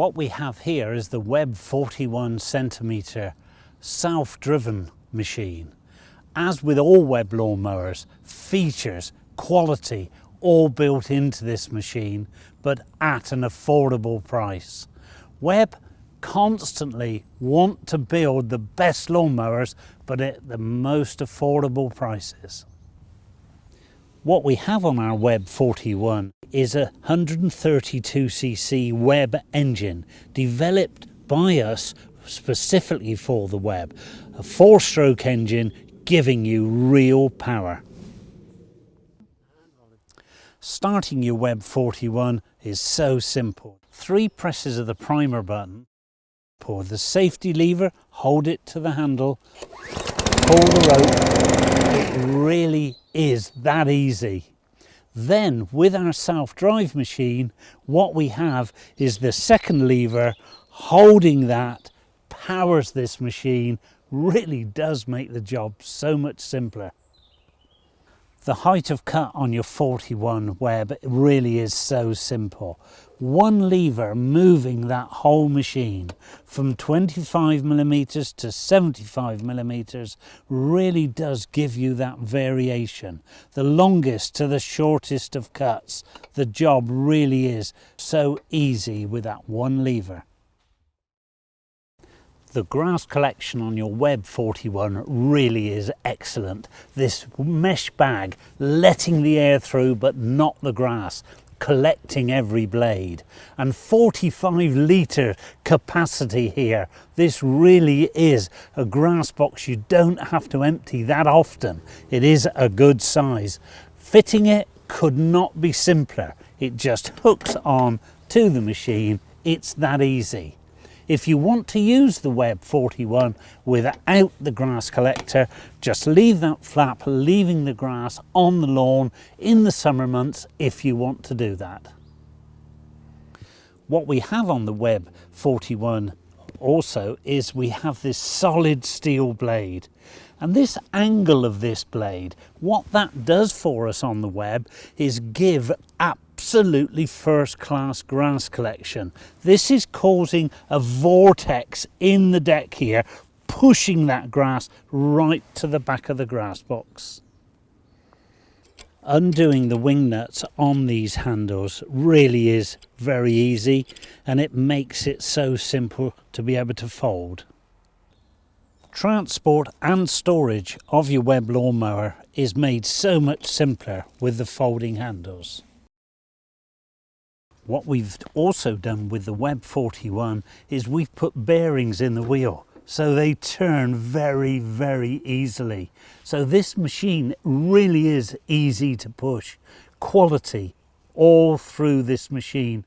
What we have here is the Webb 41cm self-driven machine. As with all Webb lawnmowers, features, quality, all built into this machine, but at an affordable price. Webb constantly want to build the best lawnmowers, but at the most affordable prices. What we have on our Webb 41 is a 132cc Webb engine developed by us specifically for the Webb. A 4-stroke engine giving you real power. Starting your Webb 41 is so simple. 3 presses of the primer button, pull the safety lever, hold it to the handle, pull the rope. It really is that easy. Then with our self-drive machine, what we have is the second lever holding that powers this machine. Really does make the job so much simpler. The height of cut on your 41 Webb really is so simple. One lever moving that whole machine from 25mm to 75mm really does give you that variation. The longest to the shortest of cuts. The job really is so easy with that one lever. The grass collection on your Webb 41 really is excellent. This mesh bag letting the air through but not the grass, collecting every blade, and 45 litre capacity here. This really is a grass box you don't have to empty that often. It is a good size. Fitting it could not be simpler. It just hooks on to the machine. It's that easy. If you want to use the Webb 41 without the grass collector, just leave that flap, leaving the grass on the lawn in the summer months if you want to do that. What we have on the Webb 41 also is we have this solid steel blade. And this angle of this blade, what that does for us on the Webb is give absolutely first-class grass collection. This is causing a vortex in the deck here, pushing that grass right to the back of the grass box. Undoing the wing nuts on these handles really is very easy, and it makes it so simple to be able to fold. Transport and storage of your Webb lawnmower is made so much simpler with the folding handles. What we've also done with the Webb 41 is we've put bearings in the wheel so they turn very, very easily. So this machine really is easy to push. Quality all through this machine.